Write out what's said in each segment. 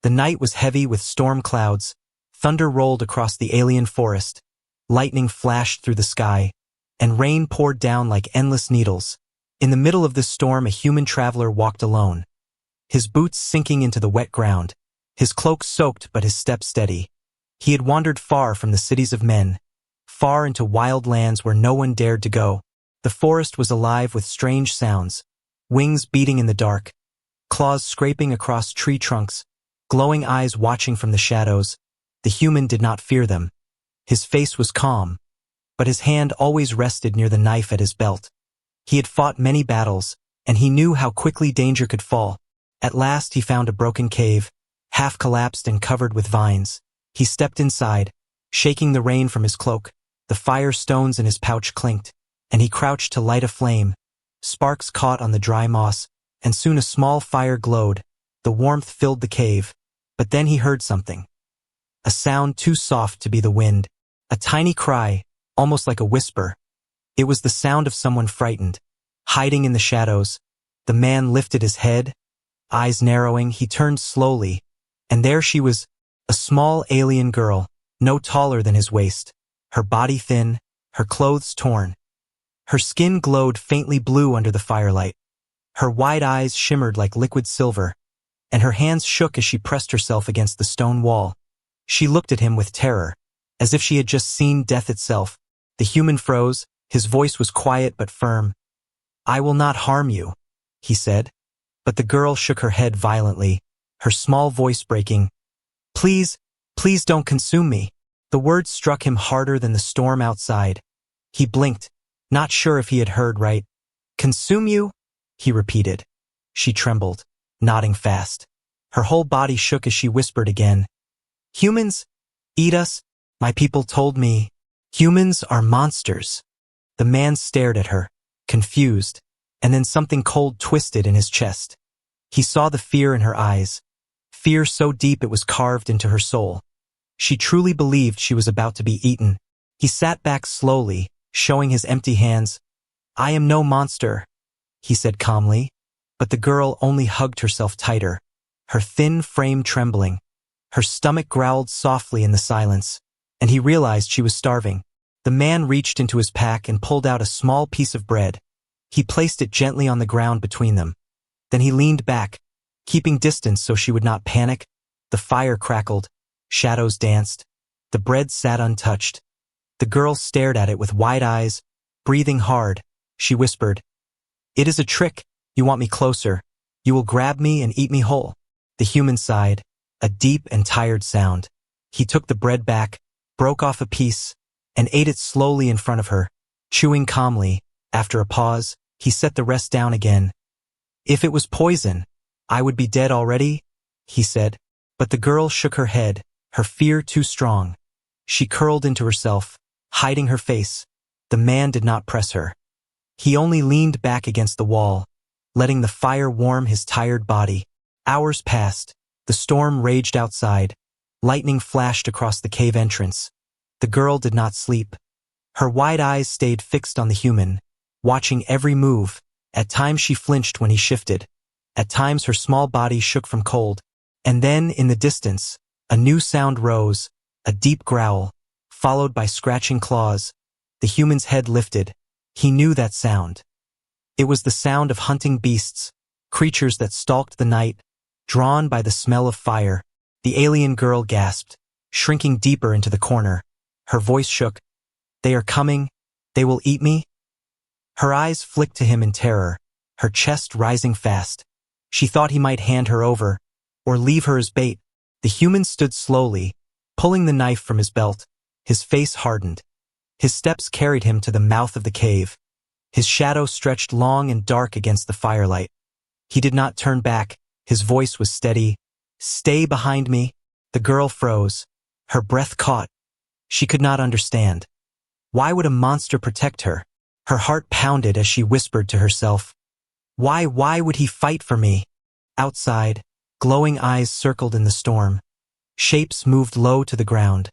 The night was heavy with storm clouds. Thunder rolled across the alien forest. Lightning flashed through the sky, and rain poured down like endless needles. In the middle of this storm, a human traveler walked alone, his boots sinking into the wet ground, his cloak soaked but his step steady. He had wandered far from the cities of men, far into wild lands where no one dared to go. The forest was alive with strange sounds, wings beating in the dark, claws scraping across tree trunks, glowing eyes watching from the shadows. The human did not fear them. His face was calm, but his hand always rested near the knife at his belt. He had fought many battles, and he knew how quickly danger could fall. At last he found a broken cave, half collapsed and covered with vines. He stepped inside, shaking the rain from his cloak. The fire stones in his pouch clinked, and he crouched to light a flame. Sparks caught on the dry moss, and soon a small fire glowed. The warmth filled the cave, but then he heard something. A sound too soft to be the wind. A tiny cry, almost like a whisper. It was the sound of someone frightened, hiding in the shadows. The man lifted his head, eyes narrowing. He turned slowly, and there she was, a small alien girl, no taller than his waist, her body thin, her clothes torn. Her skin glowed faintly blue under the firelight. Her wide eyes shimmered like liquid silver, and her hands shook as she pressed herself against the stone wall. She looked at him with terror, as if she had just seen death itself. The human froze. His voice was quiet but firm. "I will not harm you," he said. But the girl shook her head violently, her small voice breaking. "Please, please don't consume me." The words struck him harder than the storm outside. He blinked, not sure if he had heard right. "Consume you?" he repeated. She trembled, nodding fast. Her whole body shook as she whispered again. "Humans eat us. My people told me. Humans are monsters." The man stared at her, confused, and then something cold twisted in his chest. He saw the fear in her eyes, fear so deep it was carved into her soul. She truly believed she was about to be eaten. He sat back slowly, showing his empty hands. "I am no monster," he said calmly, but the girl only hugged herself tighter, her thin frame trembling. Her stomach growled softly in the silence, and he realized she was starving. The man reached into his pack and pulled out a small piece of bread. He placed it gently on the ground between them. Then he leaned back, keeping distance so she would not panic. The fire crackled, shadows danced. The bread sat untouched. The girl stared at it with wide eyes, breathing hard. She whispered, "It is a trick. You want me closer. You will grab me and eat me whole." The human sighed, a deep and tired sound. He took the bread back, broke off a piece, and ate it slowly in front of her, chewing calmly. After a pause, he set the rest down again. "If it was poison, I would be dead already," he said. But the girl shook her head, her fear too strong. She curled into herself, hiding her face. The man did not press her. He only leaned back against the wall, letting the fire warm his tired body. Hours passed. The storm raged outside. Lightning flashed across the cave entrance. The girl did not sleep. Her wide eyes stayed fixed on the human, watching every move. At times she flinched when he shifted. At times her small body shook from cold. And then, in the distance, a new sound rose, a deep growl, followed by scratching claws. The human's head lifted. He knew that sound. It was the sound of hunting beasts, creatures that stalked the night, drawn by the smell of fire. The alien girl gasped, shrinking deeper into the corner. Her voice shook. "They are coming. They will eat me." Her eyes flicked to him in terror, her chest rising fast. She thought he might hand her over, or leave her as bait. The human stood slowly, pulling the knife from his belt. His face hardened. His steps carried him to the mouth of the cave. His shadow stretched long and dark against the firelight. He did not turn back. His voice was steady. "Stay behind me." The girl froze. Her breath caught. She could not understand. Why would a monster protect her? Her heart pounded as she whispered to herself, Why would he fight for me?" Outside, glowing eyes circled in the storm. Shapes moved low to the ground,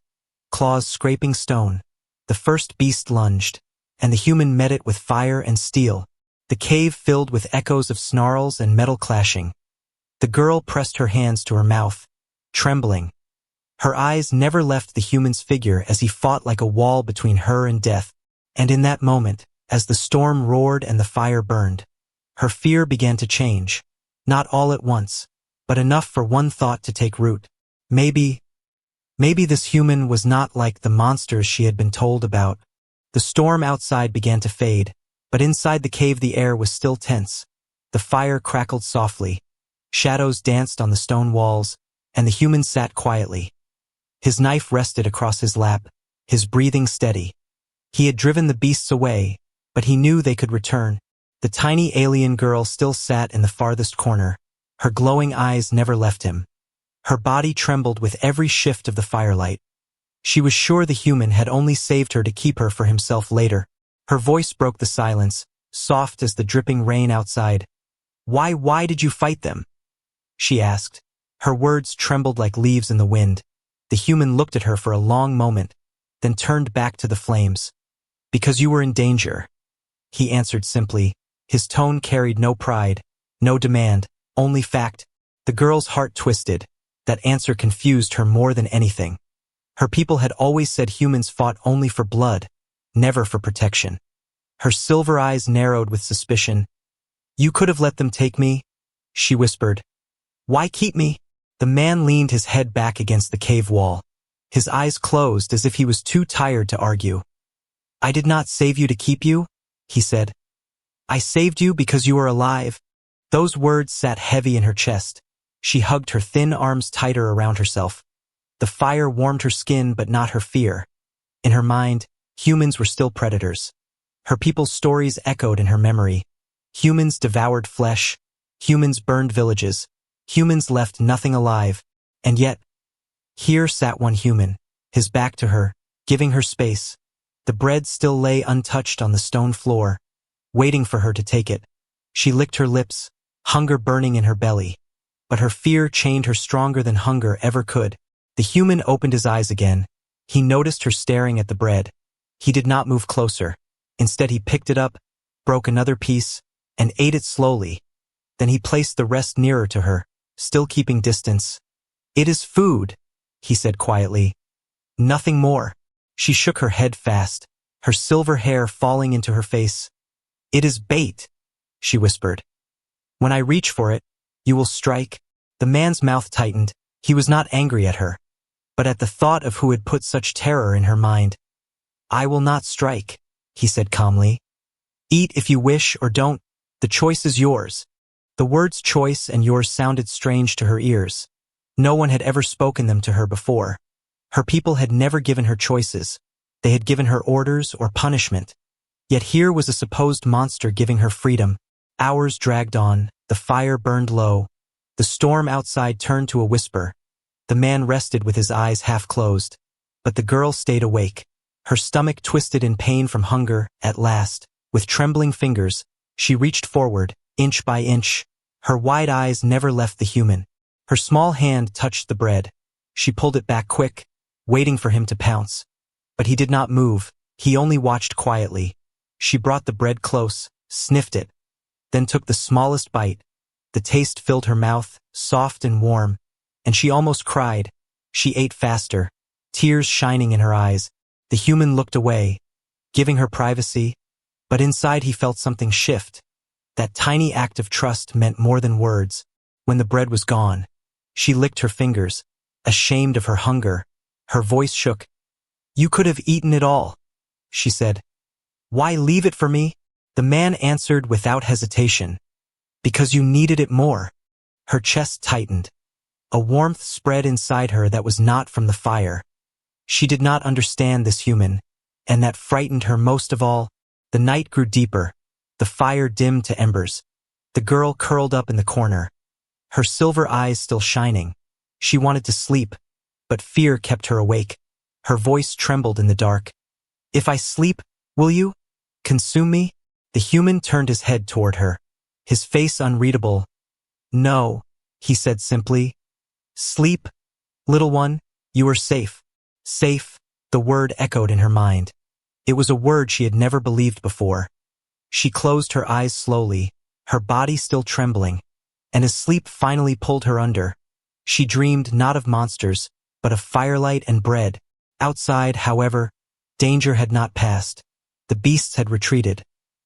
claws scraping stone. The first beast lunged, and the human met it with fire and steel. The cave filled with echoes of snarls and metal clashing. The girl pressed her hands to her mouth, trembling. Her eyes never left the human's figure as he fought like a wall between her and death. And in that moment, as the storm roared and the fire burned, her fear began to change. Not all at once, but enough for one thought to take root. Maybe this human was not like the monsters she had been told about. The storm outside began to fade, but inside the cave the air was still tense. The fire crackled softly. Shadows danced on the stone walls, and the human sat quietly. His knife rested across his lap, his breathing steady. He had driven the beasts away, but he knew they could return. The tiny alien girl still sat in the farthest corner. Her glowing eyes never left him. Her body trembled with every shift of the firelight. She was sure the human had only saved her to keep her for himself later. Her voice broke the silence, soft as the dripping rain outside. Why did you fight them?" she asked. Her words trembled like leaves in the wind. The human looked at her for a long moment, then turned back to the flames. "Because you were in danger," he answered simply. His tone carried no pride, no demand, only fact. The girl's heart twisted. That answer confused her more than anything. Her people had always said humans fought only for blood, never for protection. Her silver eyes narrowed with suspicion. "You could have let them take me," she whispered. "Why keep me?" The man leaned his head back against the cave wall. His eyes closed as if he was too tired to argue. "I did not save you to keep you," he said. "I saved you because you are alive." Those words sat heavy in her chest. She hugged her thin arms tighter around herself. The fire warmed her skin but not her fear. In her mind, humans were still predators. Her people's stories echoed in her memory. Humans devoured flesh. Humans burned villages. Humans left nothing alive. And yet, here sat one human, his back to her, giving her space. The bread still lay untouched on the stone floor, waiting for her to take it. She licked her lips, hunger burning in her belly. But her fear chained her stronger than hunger ever could. The human opened his eyes again. He noticed her staring at the bread. He did not move closer. Instead he picked it up, broke another piece, and ate it slowly. Then he placed the rest nearer to her, still keeping distance. "It is food," he said quietly. "Nothing more." She shook her head fast, her silver hair falling into her face. "It is bait," she whispered. "When I reach for it, you will strike." The man's mouth tightened. He was not angry at her, but at the thought of who had put such terror in her mind. "I will not strike," he said calmly. "Eat if you wish or don't. The choice is yours." The words choice and yours sounded strange to her ears. No one had ever spoken them to her before. Her people had never given her choices. They had given her orders or punishment. Yet here was a supposed monster giving her freedom. Hours dragged on. The fire burned low. The storm outside turned to a whisper. The man rested with his eyes half closed. But the girl stayed awake. Her stomach twisted in pain from hunger. At last, with trembling fingers, she reached forward, inch by inch. Her wide eyes never left the human. Her small hand touched the bread. She pulled it back quick, waiting for him to pounce. But he did not move. He only watched quietly. She brought the bread close, sniffed it, then took the smallest bite. The taste filled her mouth, soft and warm, and she almost cried. She ate faster, tears shining in her eyes. The human looked away, giving her privacy, but inside he felt something shift. That tiny act of trust meant more than words. When the bread was gone, she licked her fingers, ashamed of her hunger. Her voice shook. "You could have eaten it all," she said. "Why leave it for me?" The man answered without hesitation. "Because you needed it more." Her chest tightened. A warmth spread inside her that was not from the fire. She did not understand this human, and that frightened her most of all. The night grew deeper. The fire dimmed to embers. The girl curled up in the corner, her silver eyes still shining. She wanted to sleep, but fear kept her awake. Her voice trembled in the dark. "If I sleep, will you consume me?" The human turned his head toward her, his face unreadable. "No," he said simply. "Sleep, little one, you are safe." Safe, the word echoed in her mind. It was a word she had never believed before. She closed her eyes slowly, her body still trembling, and as sleep finally pulled her under, She dreamed not of monsters, but of firelight and bread. Outside, however, danger had not passed. The beasts had retreated,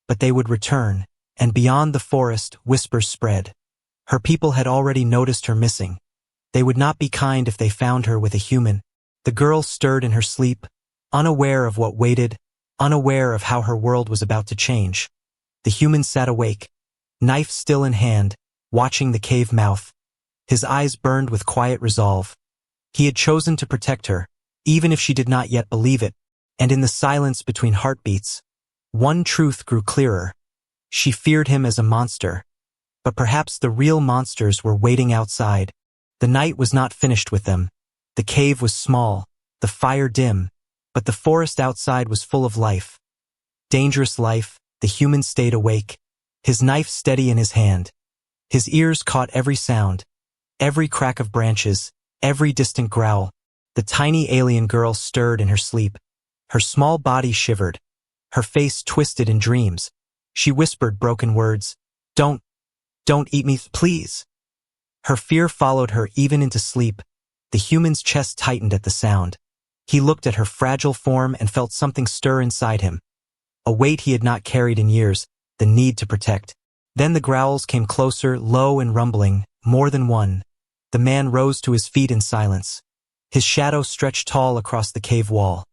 but they would return, and beyond the forest, whispers spread. Her people had already noticed her missing. They would not be kind if they found her with a human. The girl stirred in her sleep, unaware of what waited, unaware of how her world was about to change. The human sat awake, knife still in hand, watching the cave mouth. His eyes burned with quiet resolve. He had chosen to protect her, even if she did not yet believe it, and in the silence between heartbeats, one truth grew clearer. She feared him as a monster, but perhaps the real monsters were waiting outside. The night was not finished with them. The cave was small, the fire dim, but the forest outside was full of life. Dangerous life. The human stayed awake, his knife steady in his hand. His ears caught every sound, every crack of branches, every distant growl. The tiny alien girl stirred in her sleep. Her small body shivered, her face twisted in dreams. She whispered broken words. Don't eat me, please." Her fear followed her even into sleep. The human's chest tightened at the sound. He looked at her fragile form and felt something stir inside him. A weight he had not carried in years, the need to protect. Then the growls came closer, low and rumbling, more than one. The man rose to his feet in silence. His shadow stretched tall across the cave wall.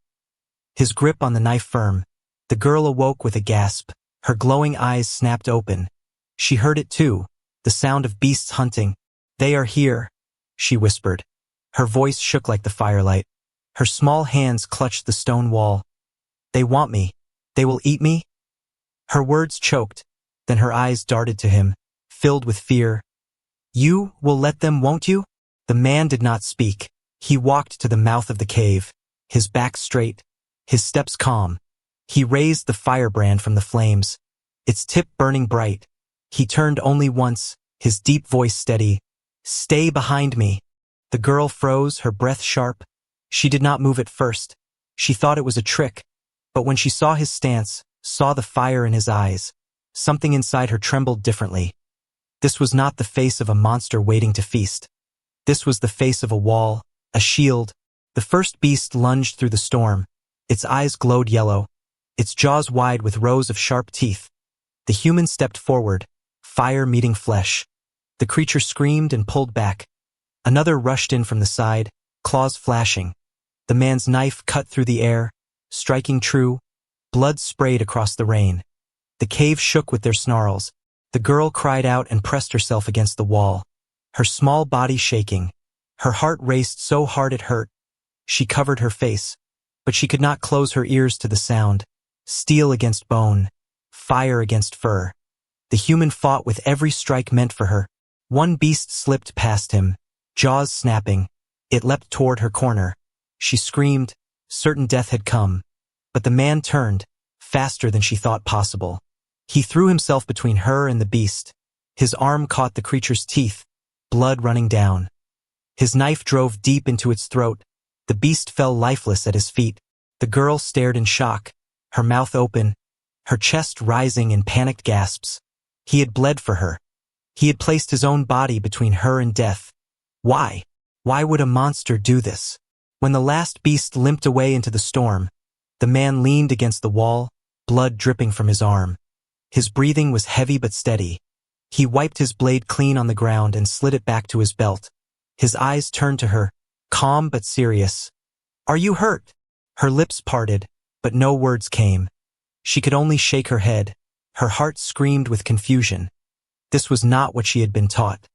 His grip on the knife firm. The girl awoke with a gasp. Her glowing eyes snapped open. She heard it too, the sound of beasts hunting. "They are here," she whispered. Her voice shook like the firelight. Her small hands clutched the stone wall. "They want me. They will eat me?" Her words choked, then her eyes darted to him, filled with fear. "You will let them, won't you?" The man did not speak. He walked to the mouth of the cave, his back straight, his steps calm. He raised the firebrand from the flames, its tip burning bright. He turned only once, his deep voice steady. "Stay behind me." The girl froze, her breath sharp. She did not move at first. She thought it was a trick. But when she saw his stance, saw the fire in his eyes, something inside her trembled differently. This was not the face of a monster waiting to feast. This was the face of a wall, a shield. The first beast lunged through the storm. Its eyes glowed yellow, its jaws wide with rows of sharp teeth. The human stepped forward, fire meeting flesh. The creature screamed and pulled back. Another rushed in from the side, claws flashing. The man's knife cut through the air, striking true. Blood sprayed across the rain. The cave shook with their snarls. The girl cried out and pressed herself against the wall, her small body shaking. Her heart raced so hard it hurt. She covered her face, but she could not close her ears to the sound. Steel against bone, fire against fur. The human fought with every strike meant for her. One beast slipped past him, jaws snapping. It leapt toward her corner. She screamed, certain death had come. But the man turned, faster than she thought possible. He threw himself between her and the beast. His arm caught the creature's teeth, blood running down. His knife drove deep into its throat. The beast fell lifeless at his feet. The girl stared in shock, her mouth open, her chest rising in panicked gasps. He had bled for her. He had placed his own body between her and death. Why? Why would a monster do this? When the last beast limped away into the storm, the man leaned against the wall, blood dripping from his arm. His breathing was heavy but steady. He wiped his blade clean on the ground and slid it back to his belt. His eyes turned to her, calm but serious. "Are you hurt?" Her lips parted, but no words came. She could only shake her head. Her heart screamed with confusion. This was not what she had been taught.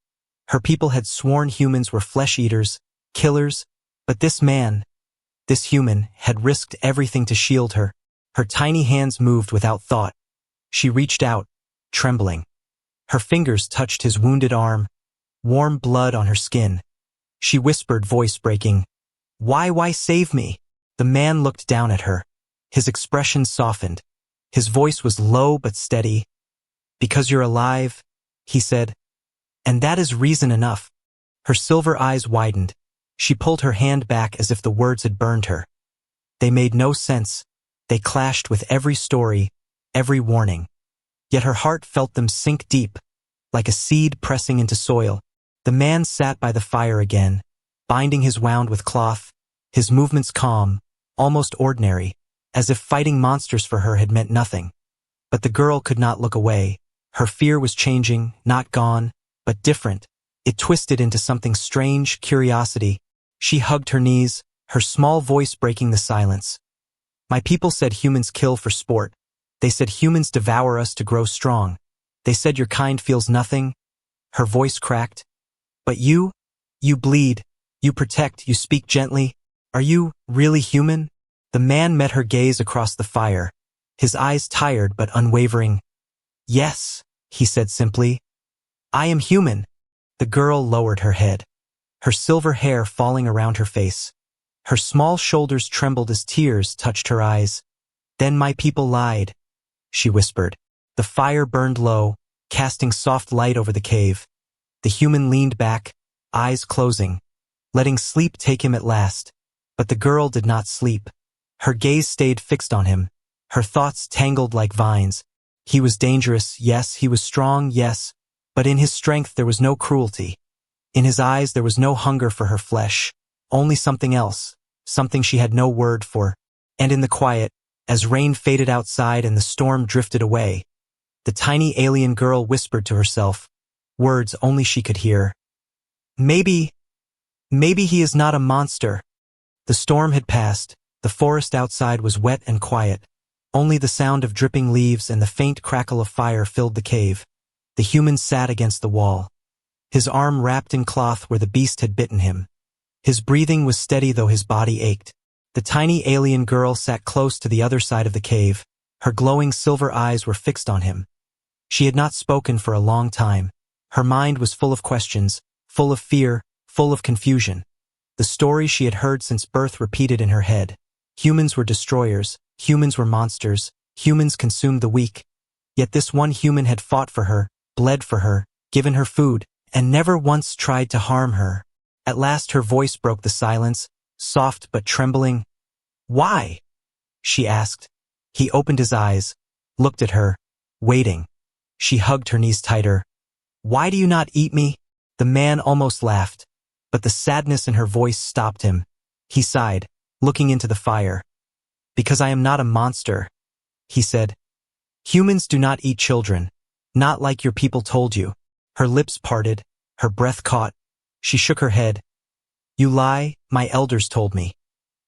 Her people had sworn humans were flesh-eaters, killers, but this man, this human, had risked everything to shield her. Her tiny hands moved without thought. She reached out, trembling. Her fingers touched his wounded arm, warm blood on her skin. She whispered, voice breaking, Why save me?" The man looked down at her. His expression softened. His voice was low but steady. "Because you're alive," he said. "And that is reason enough." Her silver eyes widened. She pulled her hand back as if the words had burned her. They made no sense. They clashed with every story, every warning. Yet her heart felt them sink deep, like a seed pressing into soil. The man sat by the fire again, binding his wound with cloth, his movements calm, almost ordinary, as if fighting monsters for her had meant nothing. But the girl could not look away. Her fear was changing, not gone, but different. It twisted into something strange, curiosity. She hugged her knees, her small voice breaking the silence. My people said humans kill for sport. They said humans devour us to grow strong. They said your kind feels nothing. Her voice cracked. But you bleed, you protect, you speak gently. Are you really human? The man met her gaze across the fire, his eyes tired but unwavering. Yes, he said simply. I am human. The girl lowered her head, her silver hair falling around her face. Her small shoulders trembled as tears touched her eyes. Then my people lied, she whispered. The fire burned low, casting soft light over the cave. The human leaned back, eyes closing, letting sleep take him at last. But the girl did not sleep. Her gaze stayed fixed on him, her thoughts tangled like vines. He was dangerous, yes, he was strong, yes, but in his strength there was no cruelty. In his eyes there was no hunger for her flesh, only something else, something she had no word for. And in the quiet, as rain faded outside and the storm drifted away, the tiny alien girl whispered to herself, words only she could hear. Maybe he is not a monster. The storm had passed, the forest outside was wet and quiet. Only the sound of dripping leaves and the faint crackle of fire filled the cave. The human sat against the wall, his arm wrapped in cloth where the beast had bitten him. His breathing was steady though his body ached. The tiny alien girl sat close to the other side of the cave. Her glowing silver eyes were fixed on him. She had not spoken for a long time. Her mind was full of questions, full of fear, full of confusion. The stories she had heard since birth repeated in her head. Humans were destroyers, humans were monsters, humans consumed the weak. Yet this one human had fought for her, bled for her, given her food, and never once tried to harm her. At last her voice broke the silence, soft but trembling. Why? She asked. He opened his eyes, looked at her, waiting. She hugged her knees tighter. Why do you not eat me? The man almost laughed, but the sadness in her voice stopped him. He sighed, looking into the fire. Because I am not a monster, he said. Humans do not eat children, not like your people told you. Her lips parted, her breath caught. She shook her head. You lie, my elders told me.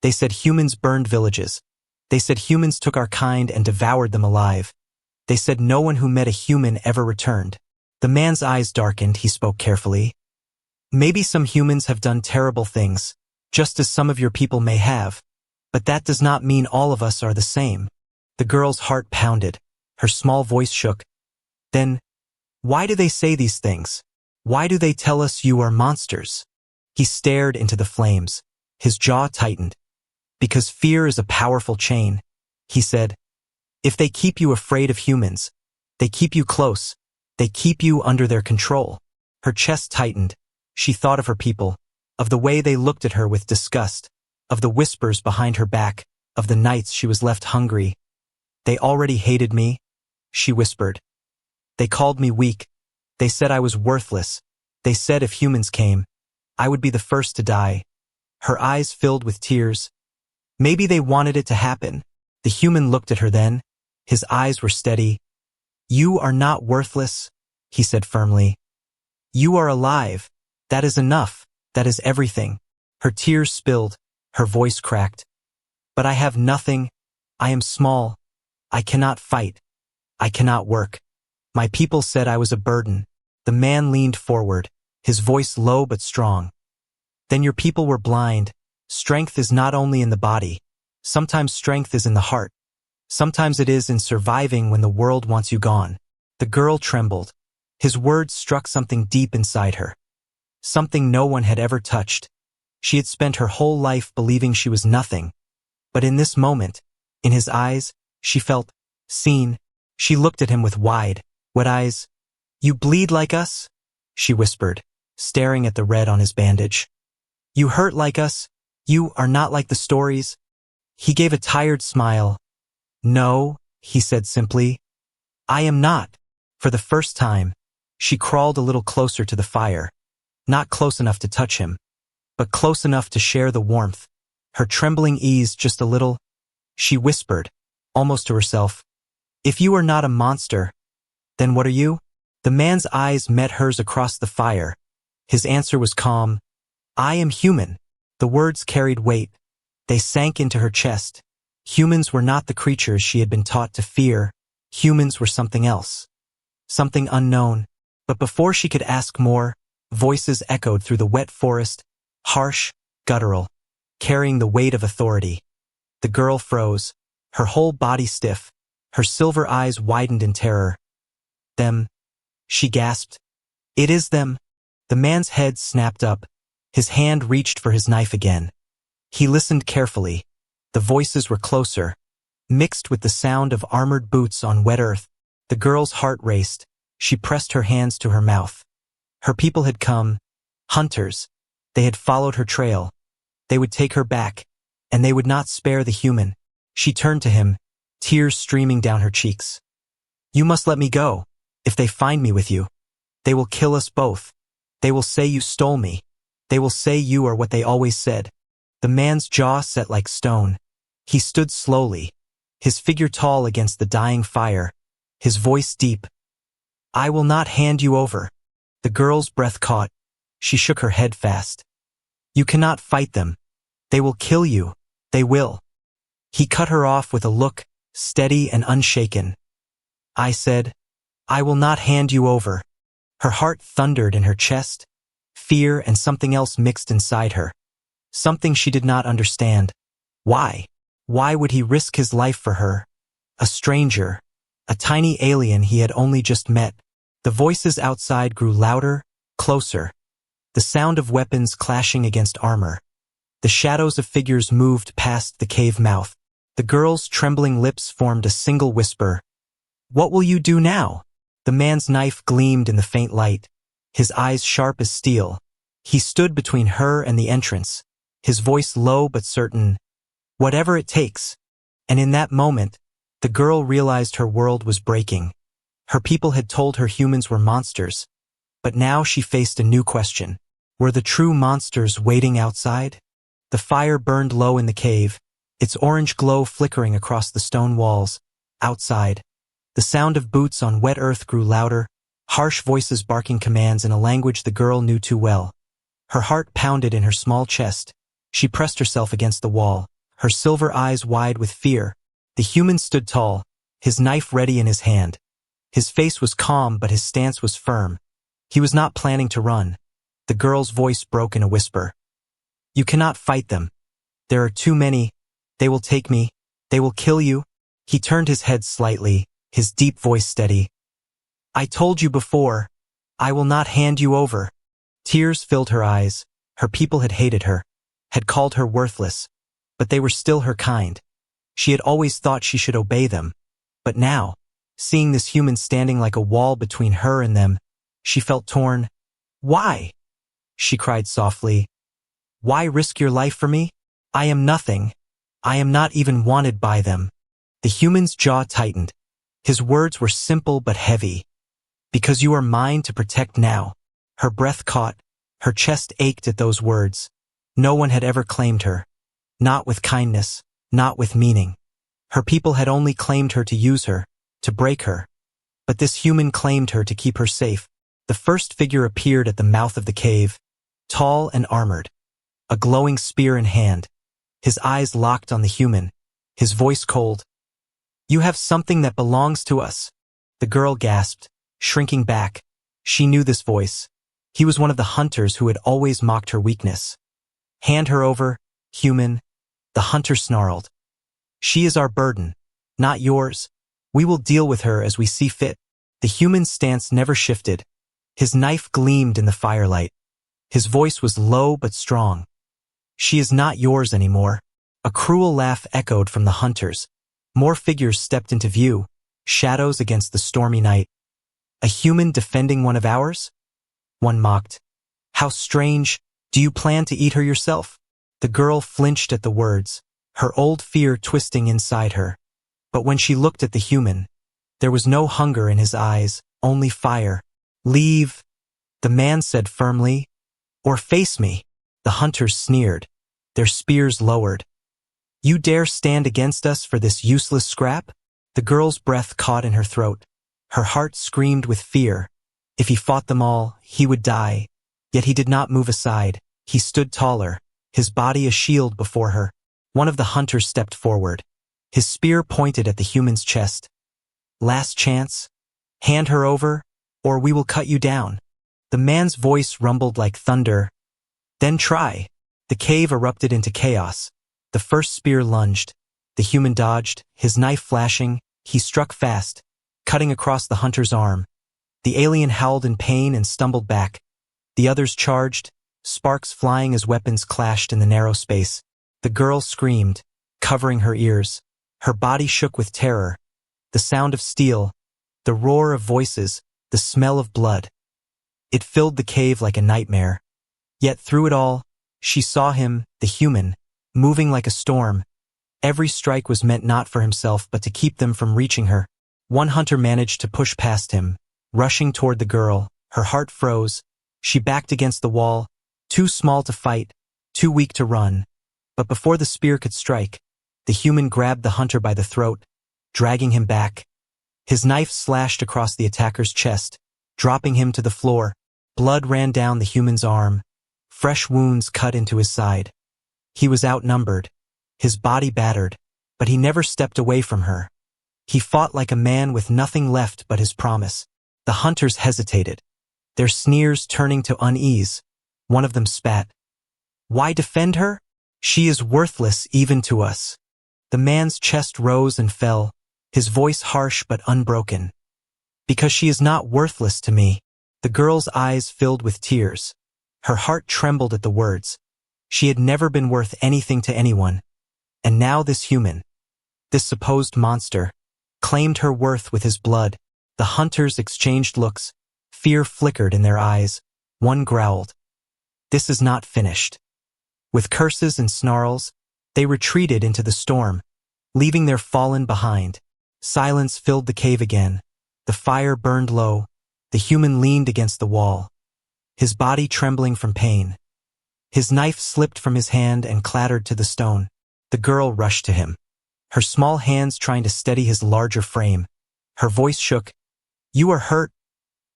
They said humans burned villages. They said humans took our kind and devoured them alive. They said no one who met a human ever returned. The man's eyes darkened, he spoke carefully. Maybe some humans have done terrible things, just as some of your people may have. But that does not mean all of us are the same. The girl's heart pounded. Her small voice shook. Then, why do they say these things? Why do they tell us you are monsters? He stared into the flames. His jaw tightened. Because fear is a powerful chain, he said. If they keep you afraid of humans, they keep you close. They keep you under their control. Her chest tightened. She thought of her people, of the way they looked at her with disgust, of the whispers behind her back, of the nights she was left hungry. They already hated me, she whispered. They called me weak. They said I was worthless. They said if humans came, I would be the first to die. Her eyes filled with tears. Maybe they wanted it to happen. The human looked at her then. His eyes were steady. You are not worthless, he said firmly. You are alive. That is enough. That is everything. Her tears spilled. Her voice cracked. But I have nothing. I am small. I cannot fight. I cannot work. My people said I was a burden. The man leaned forward, his voice low but strong. Then your people were blind. Strength is not only in the body. Sometimes strength is in the heart. Sometimes it is in surviving when the world wants you gone. The girl trembled. His words struck something deep inside her. Something no one had ever touched. She had spent her whole life believing she was nothing. But in this moment, in his eyes, she felt seen. She looked at him with wide, wet eyes. You bleed like us? She whispered, staring at the red on his bandage. You hurt like us? You are not like the stories? He gave a tired smile. No, he said simply. I am not. For the first time, she crawled a little closer to the fire. not close enough to touch him, but close enough to share the warmth. Her trembling eased just a little. She whispered, almost to herself, "If you are not a monster, then what are you?" The man's eyes met hers across the fire. His answer was calm. "I am human." The words carried weight. They sank into her chest. Humans were not the creatures she had been taught to fear. Humans were something else. Something unknown. But before she could ask more, voices echoed through the wet forest, harsh, guttural, carrying the weight of authority. The girl froze, her whole body stiff, her silver eyes widened in terror. "Them," she gasped. "It is them." The man's head snapped up. His hand reached for his knife again. He listened carefully. The voices were closer, mixed with the sound of armored boots on wet earth. The girl's heart raced. She pressed her hands to her mouth. Her people had come, hunters. They had followed her trail. They would take her back, and they would not spare the human. She turned to him, tears streaming down her cheeks. "You must let me go. If they find me with you, they will kill us both. They will say you stole me. They will say you are what they always said." The man's jaw set like stone. He stood slowly, his figure tall against the dying fire, his voice deep. "I will not hand you over." The girl's breath caught. She shook her head fast. "You cannot fight them. They will kill you. They will." He cut her off with a look, steady and unshaken. "I said, I will not hand you over." Her heart thundered in her chest. Fear and something else mixed inside her. Something she did not understand. Why? Why would he risk his life for her? A stranger, a tiny alien he had only just met. The voices outside grew louder, closer. The sound of weapons clashing against armor. The shadows of figures moved past the cave mouth. The girl's trembling lips formed a single whisper. "What will you do now?" The man's knife gleamed in the faint light, his eyes sharp as steel. He stood between her and the entrance, his voice low but certain. "Whatever it takes." And in that moment, the girl realized her world was breaking. Her people had told her humans were monsters, but now she faced a new question. Were the true monsters waiting outside? The fire burned low in the cave, its orange glow flickering across the stone walls. Outside, the sound of boots on wet earth grew louder, harsh voices barking commands in a language the girl knew too well. Her heart pounded in her small chest. She pressed herself against the wall, her silver eyes wide with fear. The human stood tall, his knife ready in his hand. His face was calm, but his stance was firm. He was not planning to run. The girl's voice broke in a whisper. "You cannot fight them. There are too many. They will take me. They will kill you." He turned his head slightly, his deep voice steady. "I told you before. I will not hand you over." Tears filled her eyes. Her people had hated her, had called her worthless, but they were still her kind. She had always thought she should obey them. But now, seeing this human standing like a wall between her and them, she felt torn. "Why?" she cried softly. "Why risk your life for me? I am nothing. I am not even wanted by them." The human's jaw tightened. His words were simple but heavy. "Because you are mine to protect now." Her breath caught. Her chest ached at those words. No one had ever claimed her. Not with kindness, not with meaning. Her people had only claimed her to use her, to break her. But this human claimed her to keep her safe. The first figure appeared at the mouth of the cave, tall and armored, a glowing spear in hand. His eyes locked on the human, his voice cold. "You have something that belongs to us." The girl gasped, shrinking back. She knew this voice. He was one of the hunters who had always mocked her weakness. "Hand her over, human," the hunter snarled. "She is our burden, not yours. We will deal with her as we see fit." The human's stance never shifted. His knife gleamed in the firelight. His voice was low but strong. "She is not yours anymore." A cruel laugh echoed from the hunters. More figures stepped into view, shadows against the stormy night. "A human defending one of ours?" One mocked. "How strange. Do you plan to eat her yourself?" The girl flinched at the words, her old fear twisting inside her. But when she looked at the human, there was no hunger in his eyes, only fire. "Leave," the man said firmly. Or face me. The hunters sneered, their spears lowered. You dare stand against us for this useless scrap? The girl's breath caught in her throat. Her heart screamed with fear. If he fought them all, he would die. Yet he did not move aside. He stood taller, his body a shield before her. One of the hunters stepped forward. His spear pointed at the human's chest. Last chance? Hand her over, or we will cut you down. The man's voice rumbled like thunder. Then try. The cave erupted into chaos. The first spear lunged. The human dodged, his knife flashing. He struck fast, cutting across the hunter's arm. The alien howled in pain and stumbled back. The others charged, sparks flying as weapons clashed in the narrow space. The girl screamed, covering her ears. Her body shook with terror. The sound of steel, the roar of voices, the smell of blood. It filled the cave like a nightmare. Yet through it all, she saw him, the human, moving like a storm. Every strike was meant not for himself but to keep them from reaching her. One hunter managed to push past him, rushing toward the girl. Her heart froze. She backed against the wall, too small to fight, too weak to run. But before the spear could strike, the human grabbed the hunter by the throat, dragging him back. His knife slashed across the attacker's chest, dropping him to the floor. Blood ran down the human's arm. Fresh wounds cut into his side. He was outnumbered, his body battered, but he never stepped away from her. He fought like a man with nothing left but his promise. The hunters hesitated, their sneers turning to unease. One of them spat. Why defend her? She is worthless even to us. The man's chest rose and fell, his voice harsh but unbroken. Because she is not worthless to me. The girl's eyes filled with tears. Her heart trembled at the words. She had never been worth anything to anyone. And now this human, this supposed monster, claimed her worth with his blood. The hunters exchanged looks. Fear flickered in their eyes. One growled. This is not finished. With curses and snarls, they retreated into the storm, leaving their fallen behind. Silence filled the cave again. The fire burned low. The human leaned against the wall, his body trembling from pain. His knife slipped from his hand and clattered to the stone. The girl rushed to him, her small hands trying to steady his larger frame. Her voice shook. You are hurt.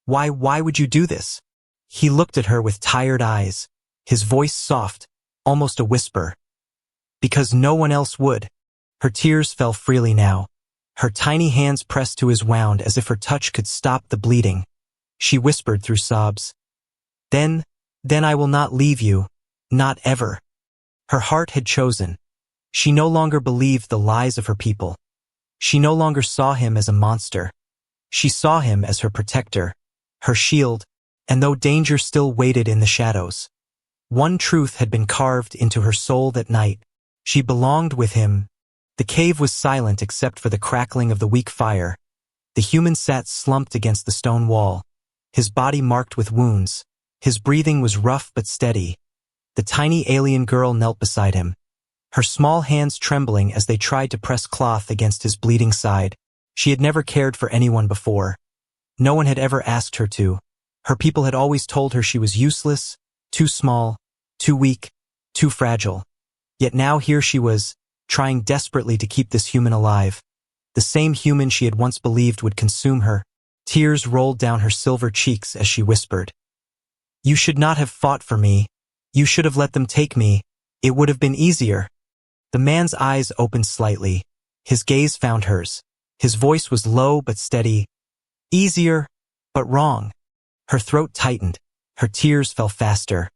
Why would you do this? He looked at her with tired eyes, his voice soft, almost a whisper. Because no one else would. Her tears fell freely now. Her tiny hands pressed to his wound as if her touch could stop the bleeding. She whispered through sobs. Then I will not leave you, not ever. Her heart had chosen. She no longer believed the lies of her people. She no longer saw him as a monster. She saw him as her protector, her shield, and though danger still waited in the shadows, one truth had been carved into her soul that night. She belonged with him. The cave was silent except for the crackling of the weak fire. The human sat slumped against the stone wall, his body marked with wounds. His breathing was rough but steady. The tiny alien girl knelt beside him, her small hands trembling as they tried to press cloth against his bleeding side. She had never cared for anyone before. No one had ever asked her to. Her people had always told her she was useless, too small, too weak, too fragile. Yet now here she was, trying desperately to keep this human alive. The same human she had once believed would consume her. Tears rolled down her silver cheeks as she whispered. You should not have fought for me. You should have let them take me. It would have been easier. The man's eyes opened slightly. His gaze found hers. His voice was low but steady. Easier, but wrong. Her throat tightened. Her tears fell faster.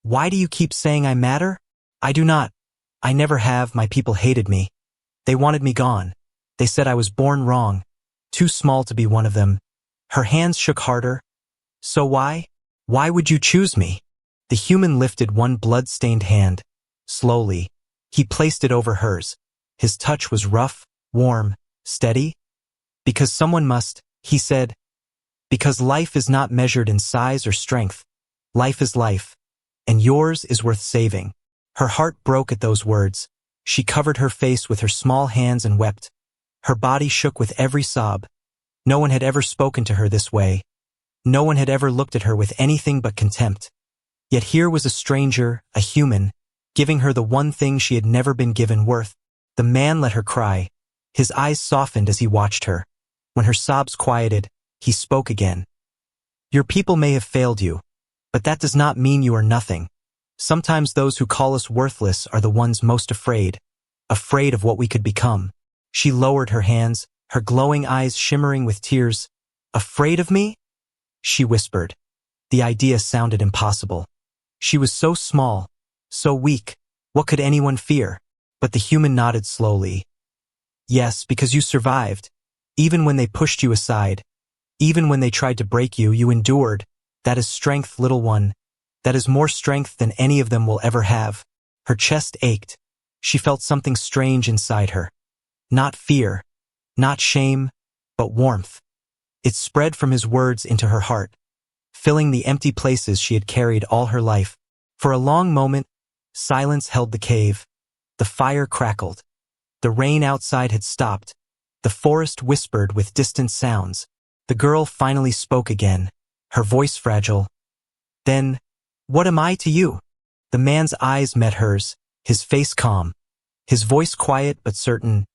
Why do you keep saying I matter? I do not. I never have. My people hated me. They wanted me gone. They said I was born wrong, too small to be one of them. Her hands shook harder. So why? Why would you choose me? The human lifted one blood-stained hand. Slowly, he placed it over hers. His touch was rough, warm, steady. Because someone must, he said. Because life is not measured in size or strength. Life is life, and yours is worth saving. Her heart broke at those words. She covered her face with her small hands and wept. Her body shook with every sob. No one had ever spoken to her this way. No one had ever looked at her with anything but contempt. Yet here was a stranger, a human, giving her the one thing she had never been given worth. The man let her cry. His eyes softened as he watched her. When her sobs quieted, he spoke again. Your people may have failed you, but that does not mean you are nothing. Sometimes those who call us worthless are the ones most afraid of what we could become. She lowered her hands, her glowing eyes shimmering with tears. Afraid of me? She whispered. The idea sounded impossible. She was so small, so weak. What could anyone fear? But the human nodded slowly. Yes, because you survived. Even when they pushed you aside, even when they tried to break you, you endured. That is strength, little one. That is more strength than any of them will ever have. Her chest ached. She felt something strange inside her. Not fear, not shame, but warmth. It spread from his words into her heart, filling the empty places she had carried all her life. For a long moment, silence held the cave. The fire crackled. The rain outside had stopped. The forest whispered with distant sounds. The girl finally spoke again, her voice fragile. Then, what am I to you? The man's eyes met hers, his face calm, his voice quiet but certain.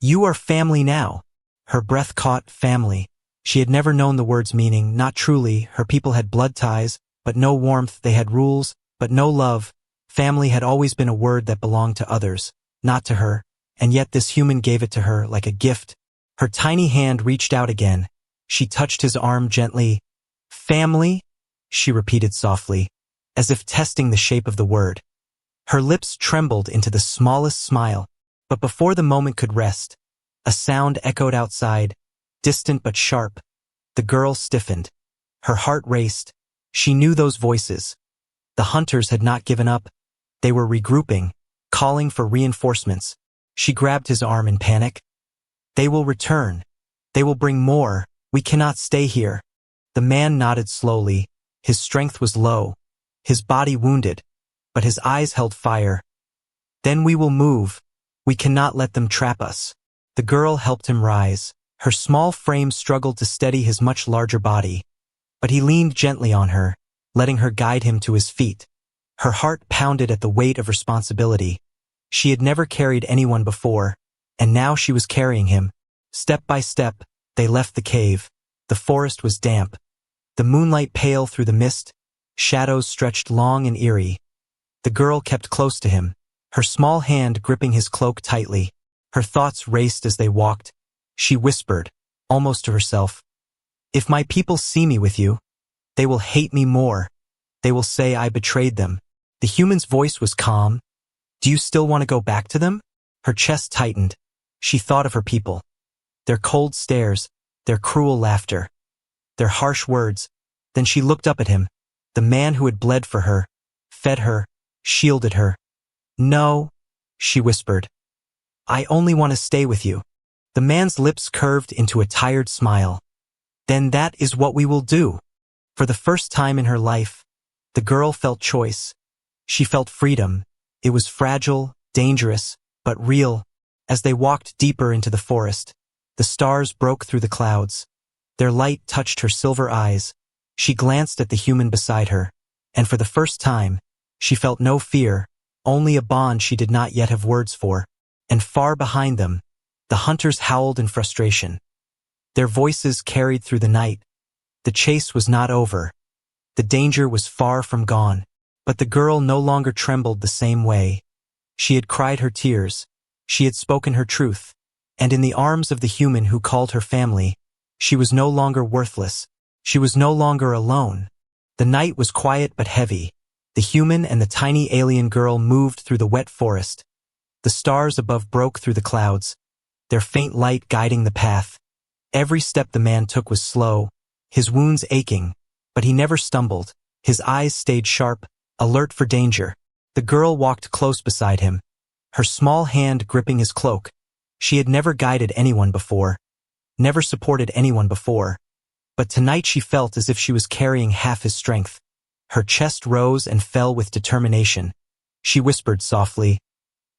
You are family now. Her breath caught family. She had never known the word's meaning, not truly. Her people had blood ties, but no warmth. They had rules, but no love. Family had always been a word that belonged to others, not to her, and yet this human gave it to her like a gift. Her tiny hand reached out again. She touched his arm gently. Family? She repeated softly, as if testing the shape of the word. Her lips trembled into the smallest smile, but before the moment could rest, a sound echoed outside, distant but sharp. The girl stiffened. Her heart raced. She knew those voices. The hunters had not given up. They were regrouping, calling for reinforcements. She grabbed his arm in panic. They will return. They will bring more. We cannot stay here. The man nodded slowly. His strength was low, his body wounded, but his eyes held fire. Then we will move. We cannot let them trap us. The girl helped him rise. Her small frame struggled to steady his much larger body, but he leaned gently on her, letting her guide him to his feet. Her heart pounded at the weight of responsibility. She had never carried anyone before, and now she was carrying him. Step by step, they left the cave. The forest was damp. The moonlight pale through the mist. Shadows stretched long and eerie. The girl kept close to him, her small hand gripping his cloak tightly. Her thoughts raced as they walked. She whispered, almost to herself, if my people see me with you, they will hate me more. They will say I betrayed them. The human's voice was calm. Do you still want to go back to them? Her chest tightened. She thought of her people. Their cold stares, their cruel laughter, their harsh words. Then she looked up at him, the man who had bled for her, fed her, shielded her. No, she whispered. I only want to stay with you. The man's lips curved into a tired smile. Then that is what we will do. For the first time in her life, the girl felt choice. She felt freedom. It was fragile, dangerous, but real. As they walked deeper into the forest, the stars broke through the clouds. Their light touched her silver eyes. She glanced at the human beside her, and for the first time, she felt no fear, only a bond she did not yet have words for. And far behind them, the hunters howled in frustration. Their voices carried through the night. The chase was not over. The danger was far from gone. But the girl no longer trembled the same way. She had cried her tears. She had spoken her truth. And in the arms of the human who called her family, she was no longer worthless. She was no longer alone. The night was quiet but heavy. The human and the tiny alien girl moved through the wet forest. The stars above broke through the clouds, their faint light guiding the path. Every step the man took was slow, his wounds aching, but he never stumbled. His eyes stayed sharp, alert for danger. The girl walked close beside him, her small hand gripping his cloak. She had never guided anyone before, never supported anyone before, but tonight she felt as if she was carrying half his strength. Her chest rose and fell with determination. She whispered softly,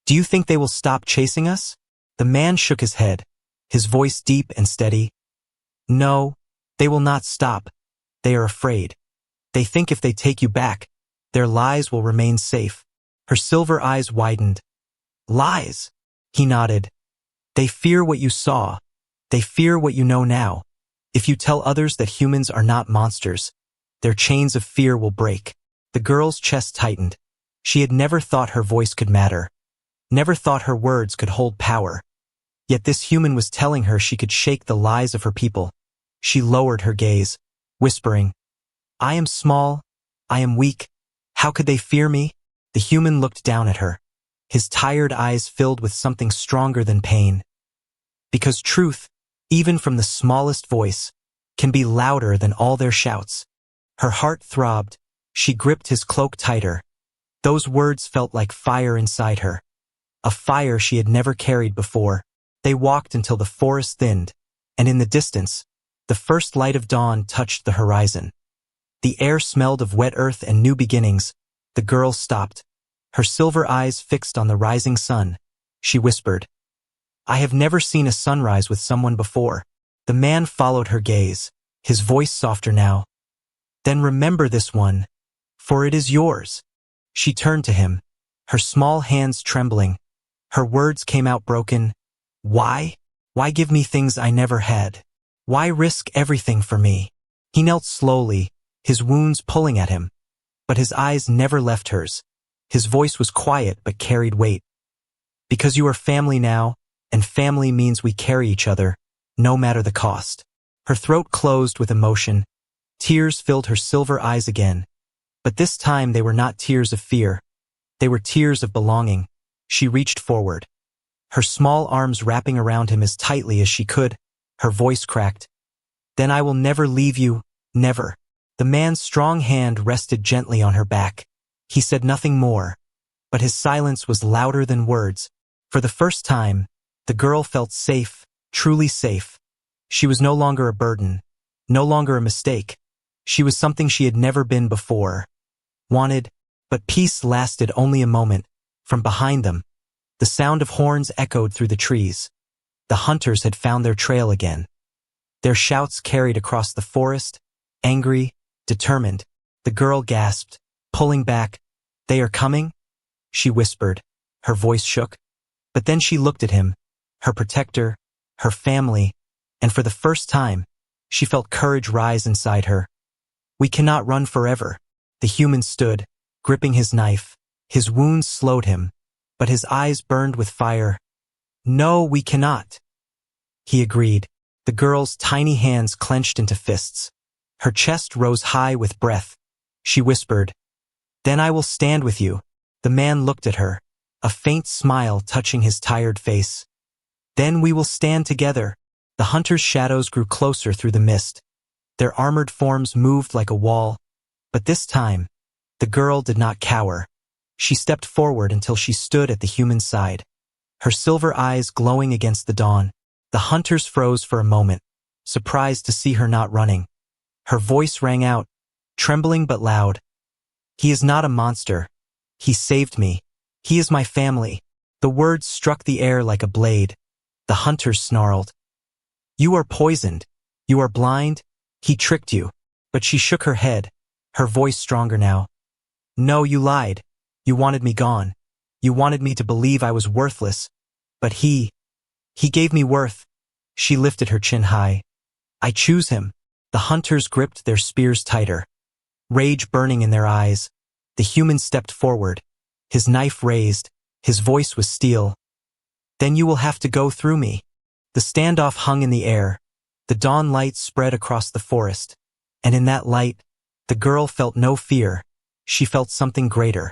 "Do you think they will stop chasing us?" The man shook his head, his voice deep and steady. "No, they will not stop. They are afraid. They think if they take you back, Their lies will remain safe. Her silver eyes widened. Lies? He nodded. They fear what you saw. They fear what you know now. If you tell others that humans are not monsters, their chains of fear will break. The girl's chest tightened. She had never thought her voice could matter. Never thought her words could hold power. Yet this human was telling her she could shake the lies of her people. She lowered her gaze, whispering, I am small. I am weak. How could they fear me? The human looked down at her. His tired eyes filled with something stronger than pain. Because truth, even from the smallest voice, can be louder than all their shouts. Her heart throbbed. She gripped his cloak tighter. Those words felt like fire inside her. A fire she had never carried before. They walked until the forest thinned, and in the distance, the first light of dawn touched the horizon. The air smelled of wet earth and new beginnings. The girl stopped, her silver eyes fixed on the rising sun. She whispered, I have never seen a sunrise with someone before. The man followed her gaze, his voice softer now. Then remember this one, for it is yours. She turned to him, her small hands trembling. Her words came out broken. Why? Why give me things I never had? Why risk everything for me? He knelt slowly, his wounds pulling at him. But his eyes never left hers. His voice was quiet but carried weight. Because you are family now, and family means we carry each other, no matter the cost. Her throat closed with emotion. Tears filled her silver eyes again. But this time they were not tears of fear. They were tears of belonging. She reached forward, her small arms wrapping around him as tightly as she could. Her voice cracked. Then I will never leave you, never. The man's strong hand rested gently on her back. He said nothing more, but his silence was louder than words. For the first time, the girl felt safe, truly safe. She was no longer a burden, no longer a mistake. She was something she had never been before. Wanted, but peace lasted only a moment. From behind them, the sound of horns echoed through the trees. The hunters had found their trail again. Their shouts carried across the forest, angry, determined. The girl gasped, pulling back. They are coming? She whispered. Her voice shook. But then she looked at him, her protector, her family, and for the first time, she felt courage rise inside her. We cannot run forever. The human stood, gripping his knife. His wounds slowed him, but his eyes burned with fire. No, we cannot. He agreed. The girl's tiny hands clenched into fists. Her chest rose high with breath. She whispered, Then I will stand with you. The man looked at her, a faint smile touching his tired face. Then we will stand together. The hunters' shadows grew closer through the mist. Their armored forms moved like a wall. But this time, the girl did not cower. She stepped forward until she stood at the human's side, her silver eyes glowing against the dawn. The hunters froze for a moment, surprised to see her not running. Her voice rang out, trembling but loud. He is not a monster. He saved me. He is my family. The words struck the air like a blade. The hunters snarled. You are poisoned. You are blind. He tricked you. But she shook her head, her voice stronger now. No, you lied. You wanted me gone. You wanted me to believe I was worthless. But he gave me worth. She lifted her chin high. I choose him. The hunters gripped their spears tighter, rage burning in their eyes. The human stepped forward, his knife raised, his voice was steel. Then you will have to go through me. The standoff hung in the air. The dawn light spread across the forest. And in that light, the girl felt no fear. She felt something greater.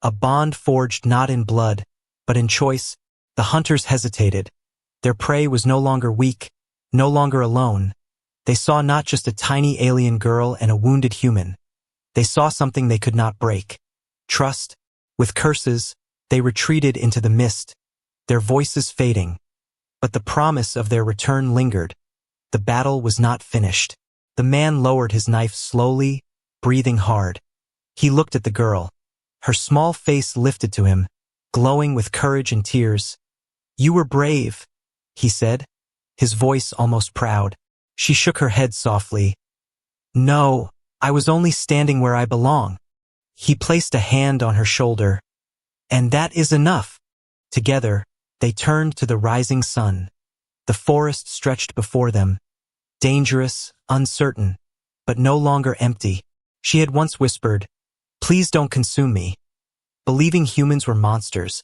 A bond forged not in blood, but in choice. The hunters hesitated. Their prey was no longer weak, no longer alone. They saw not just a tiny alien girl and a wounded human. They saw something they could not break. Trust. With curses, they retreated into the mist, their voices fading. But the promise of their return lingered. The battle was not finished. The man lowered his knife slowly, breathing hard. He looked at the girl. Her small face lifted to him, glowing with courage and tears. You were brave, he said, his voice almost proud. She shook her head softly. No, I was only standing where I belong. He placed a hand on her shoulder. And that is enough. Together, they turned to the rising sun. The forest stretched before them, dangerous, uncertain, but no longer empty. She had once whispered, "Please don't consume me," believing humans were monsters.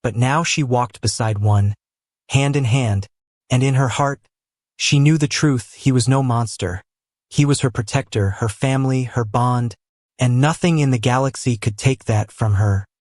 But now she walked beside one, hand in hand, and in her heart, she knew the truth. He was no monster. He was her protector, her family, her bond, and nothing in the galaxy could take that from her.